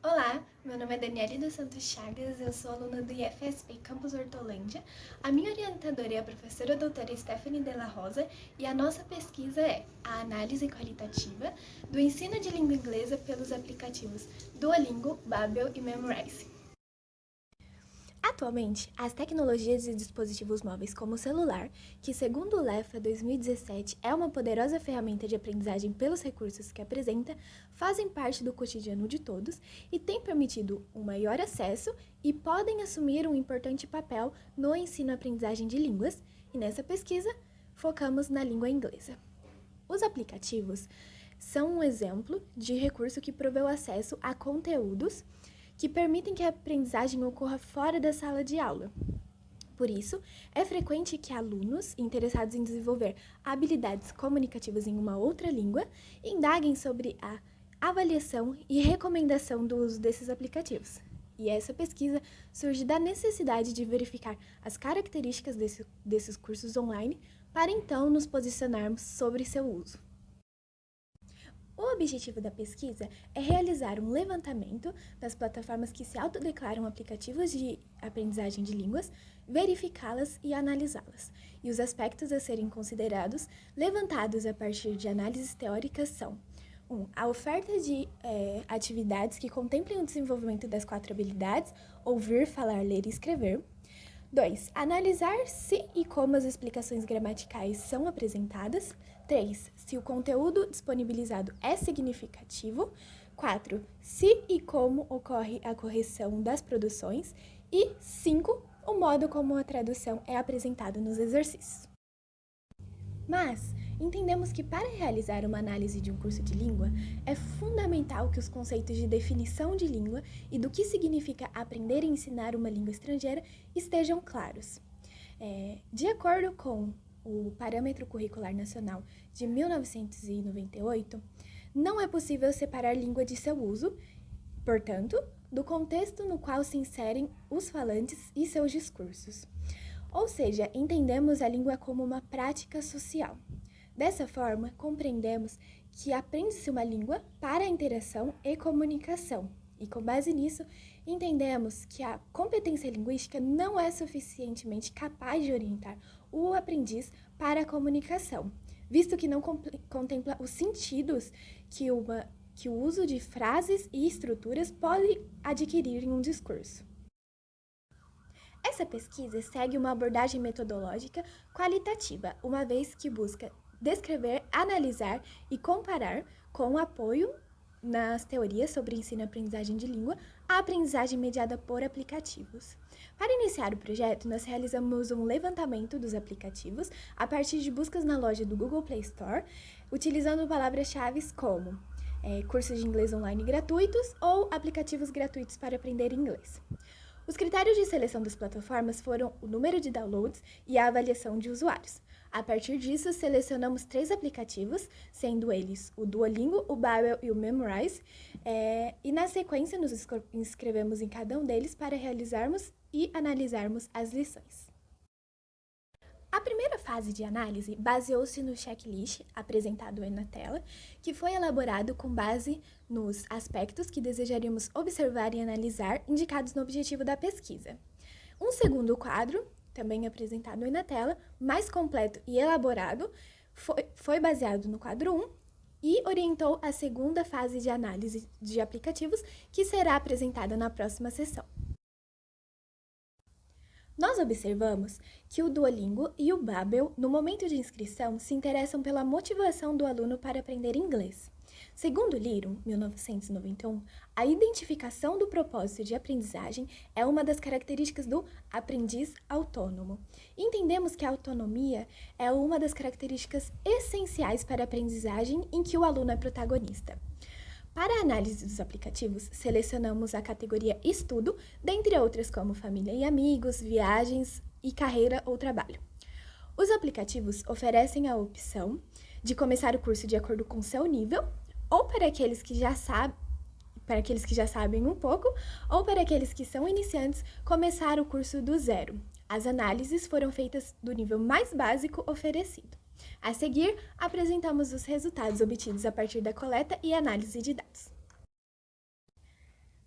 Olá, meu nome é Daniele dos Santos Chagas, eu sou aluna do IFSP Campus Hortolândia. A minha orientadora é a professora doutora Stephanie Della Rosa e a nossa pesquisa é a análise qualitativa do ensino de língua inglesa pelos aplicativos Duolingo, Babbel e Memrise. Atualmente, as tecnologias e dispositivos móveis como o celular, que segundo o LEFA 2017 é uma poderosa ferramenta de aprendizagem pelos recursos que apresenta, fazem parte do cotidiano de todos e têm permitido um maior acesso e podem assumir um importante papel no ensino-aprendizagem de línguas, e nessa pesquisa focamos na língua inglesa. Os aplicativos são um exemplo de recurso que provê o acesso a conteúdos que permitem que a aprendizagem ocorra fora da sala de aula. Por isso, é frequente que alunos interessados em desenvolver habilidades comunicativas em uma outra língua indaguem sobre a avaliação e recomendação do uso desses aplicativos. E essa pesquisa surge da necessidade de verificar as características desses cursos online para então nos posicionarmos sobre seu uso. O objetivo da pesquisa é realizar um levantamento das plataformas que se autodeclaram aplicativos de aprendizagem de línguas, verificá-las e analisá-las. E os aspectos a serem considerados, levantados a partir de análises teóricas são: 1. A oferta de atividades que contemplem o desenvolvimento das 4 habilidades, ouvir, falar, ler e escrever. 2. Analisar se e como as explicações gramaticais são apresentadas. 3. Se o conteúdo disponibilizado é significativo. 4. Se e como ocorre a correção das produções. E 5. O modo como a tradução é apresentada nos exercícios. Mas entendemos que para realizar uma análise de um curso de língua, é fundamental que os conceitos de definição de língua e do que significa aprender e ensinar uma língua estrangeira estejam claros. De acordo com o Parâmetro Curricular Nacional de 1998, não é possível separar língua de seu uso, portanto, do contexto no qual se inserem os falantes e seus discursos. Ou seja, entendemos a língua como uma prática social. Dessa forma, compreendemos que aprende-se uma língua para a interação e comunicação. E com base nisso, entendemos que a competência linguística não é suficientemente capaz de orientar o aprendiz para a comunicação, visto que não contempla os sentidos que o uso de frases e estruturas pode adquirir em um discurso. Essa pesquisa segue uma abordagem metodológica qualitativa, uma vez que busca descrever, analisar e comparar, com apoio nas teorias sobre ensino e aprendizagem de língua, a aprendizagem mediada por aplicativos. Para iniciar o projeto, nós realizamos um levantamento dos aplicativos a partir de buscas na loja do Google Play Store, utilizando palavras-chave como cursos de inglês online gratuitos ou aplicativos gratuitos para aprender inglês. Os critérios de seleção das plataformas foram o número de downloads e a avaliação de usuários. A partir disso, selecionamos 3 aplicativos, sendo eles o Duolingo, o Babbel e o Memrise, e na sequência nos inscrevemos em cada um deles para realizarmos e analisarmos as lições. A primeira fase de análise baseou-se no checklist apresentado aí na tela, que foi elaborado com base nos aspectos que desejaríamos observar e analisar indicados no objetivo da pesquisa. Um segundo quadro, também apresentado aí na tela, mais completo e elaborado, foi baseado no quadro 1 e orientou a segunda fase de análise de aplicativos, que será apresentada na próxima sessão. Nós observamos que o Duolingo e o Babbel, no momento de inscrição, se interessam pela motivação do aluno para aprender inglês. Segundo Lirum, 1991, a identificação do propósito de aprendizagem é uma das características do aprendiz autônomo. Entendemos que a autonomia é uma das características essenciais para a aprendizagem em que o aluno é protagonista. Para a análise dos aplicativos, selecionamos a categoria Estudo, dentre outras como Família e Amigos, Viagens e Carreira ou Trabalho. Os aplicativos oferecem a opção de começar o curso de acordo com seu nível, ou para aqueles que já sabem um pouco, ou para aqueles que são iniciantes, começar o curso do zero. As análises foram feitas do nível mais básico oferecido. A seguir, apresentamos os resultados obtidos a partir da coleta e análise de dados.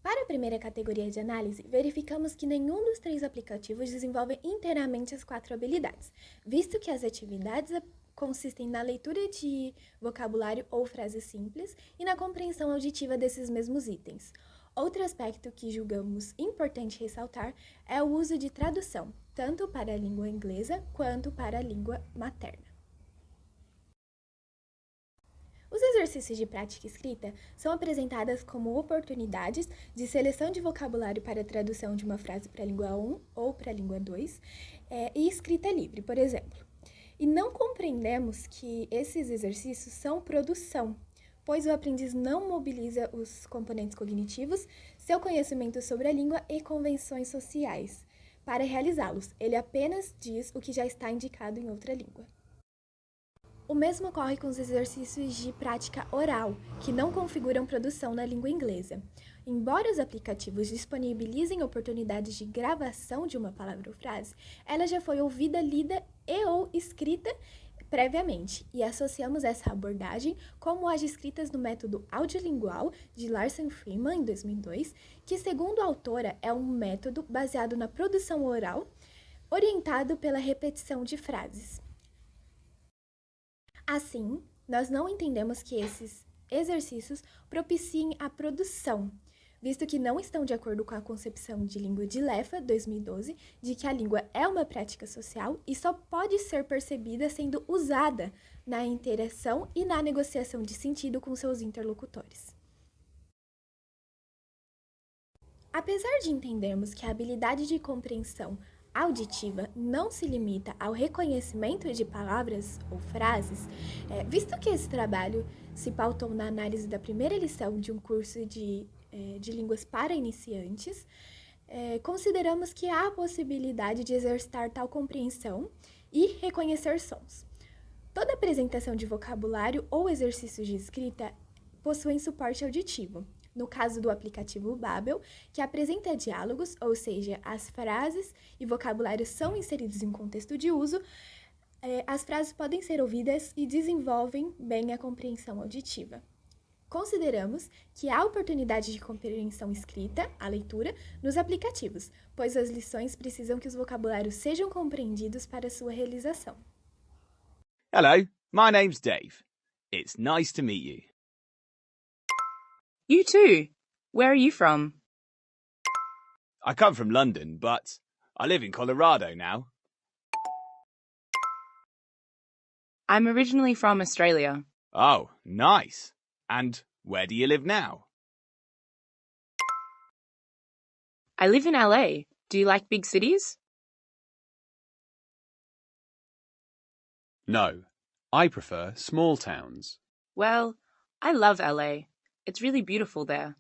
Para a primeira categoria de análise, verificamos que nenhum dos 3 aplicativos desenvolve inteiramente as 4 habilidades, visto que as atividades consistem na leitura de vocabulário ou frases simples e na compreensão auditiva desses mesmos itens. Outro aspecto que julgamos importante ressaltar é o uso de tradução, tanto para a língua inglesa quanto para a língua materna. Os exercícios de prática escrita são apresentados como oportunidades de seleção de vocabulário para a tradução de uma frase para a língua 1 ou para a língua 2 e escrita livre, por exemplo. E não compreendemos que esses exercícios são produção, pois o aprendiz não mobiliza os componentes cognitivos, seu conhecimento sobre a língua e convenções sociais para realizá-los. Ele apenas diz o que já está indicado em outra língua. O mesmo ocorre com os exercícios de prática oral, que não configuram produção na língua inglesa. Embora os aplicativos disponibilizem oportunidades de gravação de uma palavra ou frase, ela já foi ouvida, lida e ou escrita previamente, e associamos essa abordagem como as descritas no método audiolingual de Larsen Freeman, em 2002, que, segundo a autora, é um método baseado na produção oral, orientado pela repetição de frases. Assim, nós não entendemos que esses exercícios propiciem a produção, visto que não estão de acordo com a concepção de língua de Leffa, 2012, de que a língua é uma prática social e só pode ser percebida sendo usada na interação e na negociação de sentido com seus interlocutores. Apesar de entendermos que a habilidade de compreensão auditiva não se limita ao reconhecimento de palavras ou frases, visto que esse trabalho se pautou na análise da primeira lição de um curso de línguas para iniciantes, consideramos que há a possibilidade de exercitar tal compreensão e reconhecer sons. Toda apresentação de vocabulário ou exercícios de escrita possuem suporte auditivo. No caso do aplicativo Babel, que apresenta diálogos, ou seja, as frases e vocabulários são inseridos em contexto de uso, as frases podem ser ouvidas e desenvolvem bem a compreensão auditiva. Consideramos que há oportunidade de compreensão escrita, a leitura, nos aplicativos, pois as lições precisam que os vocabulários sejam compreendidos para sua realização. Hello, my name's Dave. It's nice to meet you. You too. Where are you from? I come from London, but I live in Colorado now. I'm originally from Australia. Oh, nice. And where do you live now? I live in LA. Do you like big cities? No, I prefer small towns. Well, I love LA. It's really beautiful there.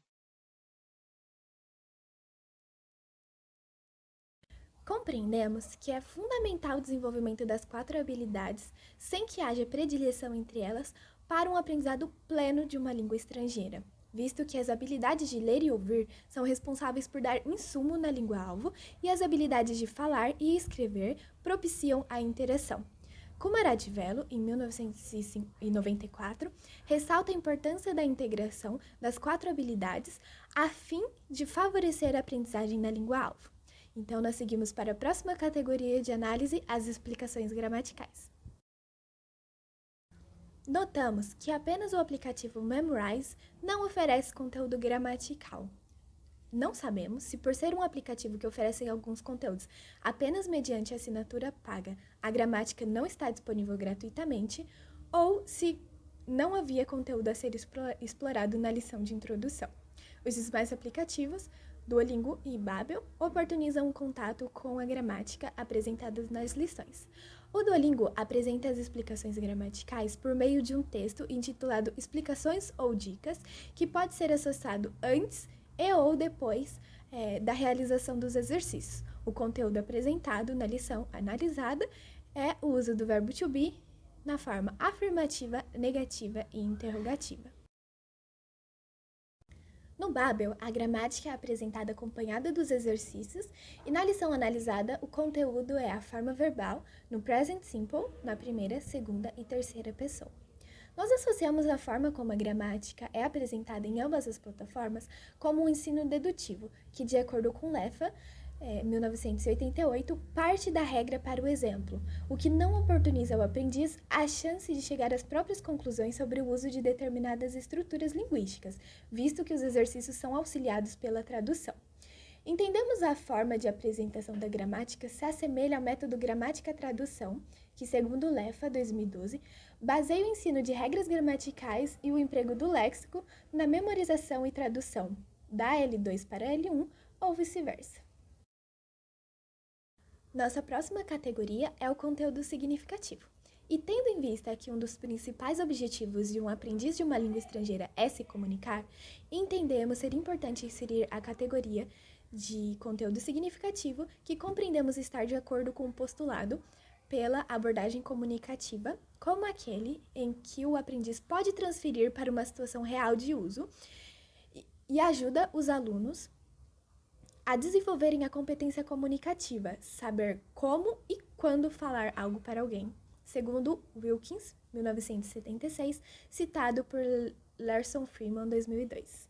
Compreendemos que é fundamental o desenvolvimento das 4 habilidades, sem que haja predileção entre elas, para um aprendizado pleno de uma língua estrangeira, visto que as habilidades de ler e ouvir são responsáveis por dar insumo na língua-alvo e as habilidades de falar e escrever propiciam a interação. Kumaradivello, em 1994, ressalta a importância da integração das 4 habilidades a fim de favorecer a aprendizagem na língua-alvo. Então, nós seguimos para a próxima categoria de análise, as explicações gramaticais. Notamos que apenas o aplicativo Memrise não oferece conteúdo gramatical. Não sabemos se, por ser um aplicativo que oferece alguns conteúdos apenas mediante assinatura paga, a gramática não está disponível gratuitamente, ou se não havia conteúdo a ser explorado na lição de introdução. Os demais aplicativos, Duolingo e Babel, oportunizam o contato com a gramática apresentadas nas lições. O Duolingo apresenta as explicações gramaticais por meio de um texto intitulado Explicações ou Dicas, que pode ser acessado antes e ou depois da realização dos exercícios. O conteúdo apresentado na lição analisada é o uso do verbo to be na forma afirmativa, negativa e interrogativa. No Babel, a gramática é apresentada acompanhada dos exercícios e na lição analisada o conteúdo é a forma verbal no present simple, na primeira, segunda e terceira pessoa. Nós associamos a forma como a gramática é apresentada em ambas as plataformas como um ensino dedutivo, que, de acordo com Leffa, 1988, parte da regra para o exemplo, o que não oportuniza ao aprendiz a chance de chegar às próprias conclusões sobre o uso de determinadas estruturas linguísticas, visto que os exercícios são auxiliados pela tradução. Entendemos a forma de apresentação da gramática se assemelha ao método gramática-tradução, que, segundo Leffa, 2012, baseia o ensino de regras gramaticais e o emprego do léxico na memorização e tradução da L2 para L1 ou vice-versa. Nossa próxima categoria é o conteúdo significativo. E tendo em vista que um dos principais objetivos de um aprendiz de uma língua estrangeira é se comunicar, entendemos ser importante inserir a categoria de conteúdo significativo, que compreendemos estar de acordo com o postulado pela abordagem comunicativa, como aquele em que o aprendiz pode transferir para uma situação real de uso e ajuda os alunos a desenvolverem a competência comunicativa, saber como e quando falar algo para alguém, segundo Wilkins, 1976, citado por Larson Freeman, 2002.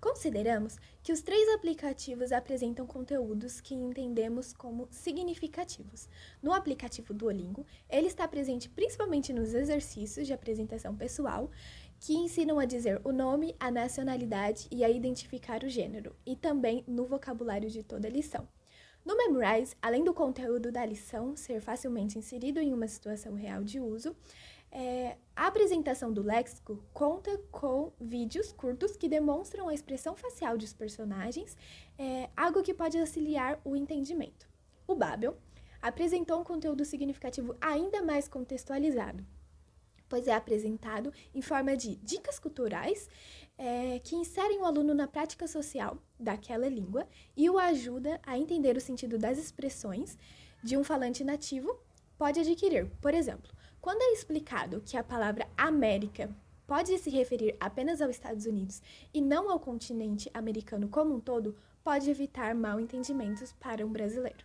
Consideramos que os 3 aplicativos apresentam conteúdos que entendemos como significativos. No aplicativo Duolingo, ele está presente principalmente nos exercícios de apresentação pessoal, que ensinam a dizer o nome, a nacionalidade e a identificar o gênero, e também no vocabulário de toda a lição. No Memrise, além do conteúdo da lição ser facilmente inserido em uma situação real de uso, a apresentação do léxico conta com vídeos curtos que demonstram a expressão facial dos personagens, algo que pode auxiliar o entendimento. O Babel apresentou um conteúdo significativo ainda mais contextualizado, pois é apresentado em forma de dicas culturais que inserem o aluno na prática social daquela língua e o ajuda a entender o sentido das expressões de um falante nativo pode adquirir. Por exemplo, quando é explicado que a palavra América pode se referir apenas aos Estados Unidos e não ao continente americano como um todo, pode evitar mal-entendimentos para um brasileiro.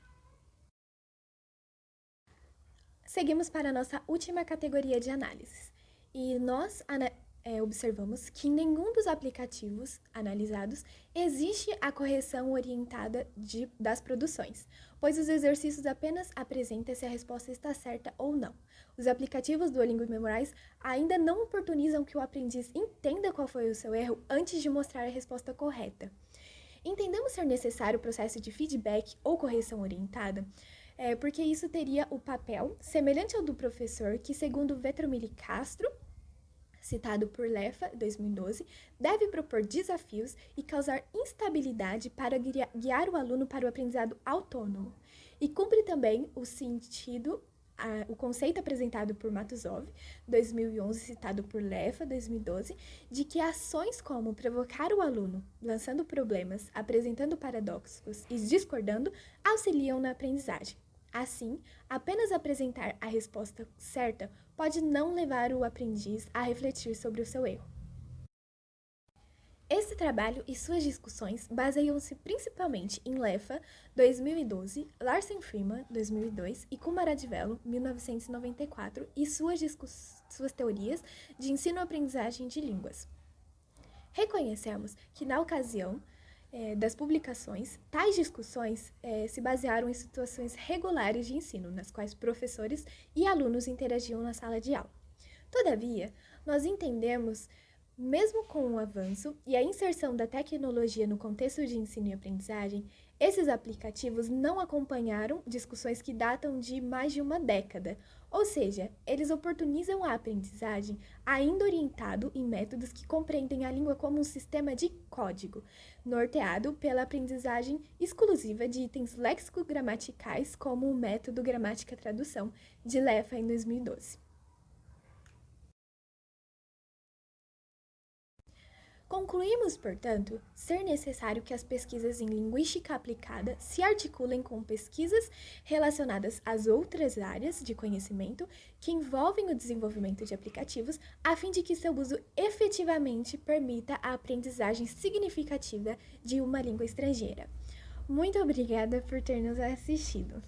Seguimos para a nossa última categoria de análises. E nós observamos que em nenhum dos aplicativos analisados existe a correção orientada das produções, pois os exercícios apenas apresentam se a resposta está certa ou não. Os aplicativos do Duolingo e Memrise ainda não oportunizam que o aprendiz entenda qual foi o seu erro antes de mostrar a resposta correta. Entendemos ser necessário o processo de feedback ou correção orientada, porque isso teria o papel semelhante ao do professor que, segundo Vetromilli Castro, citado por Leffa, 2012, deve propor desafios e causar instabilidade para guiar o aluno para o aprendizado autônomo. E cumpre também o conceito apresentado por Matuzov, 2011, citado por Leffa, 2012, de que ações como provocar o aluno, lançando problemas, apresentando paradoxos e discordando, auxiliam na aprendizagem. Assim, apenas apresentar a resposta certa pode não levar o aprendiz a refletir sobre o seu erro. Esse trabalho e suas discussões baseiam-se principalmente em Leffa, 2012, Larson Freeman, 2002 e Kumaragvello, 1994, e suas teorias de ensino-aprendizagem de línguas. Reconhecemos que, na ocasião das publicações, tais discussões se basearam em situações regulares de ensino, nas quais professores e alunos interagiam na sala de aula. Todavia, nós entendemos, mesmo com o avanço e a inserção da tecnologia no contexto de ensino e aprendizagem, esses aplicativos não acompanharam discussões que datam de mais de uma década, ou seja, eles oportunizam a aprendizagem ainda orientado em métodos que compreendem a língua como um sistema de código, norteado pela aprendizagem exclusiva de itens léxico-gramaticais, como o método gramática-tradução de Leffa, em 2012. Concluímos, portanto, ser necessário que as pesquisas em linguística aplicada se articulem com pesquisas relacionadas às outras áreas de conhecimento que envolvem o desenvolvimento de aplicativos, a fim de que seu uso efetivamente permita a aprendizagem significativa de uma língua estrangeira. Muito obrigada por ter nos assistido.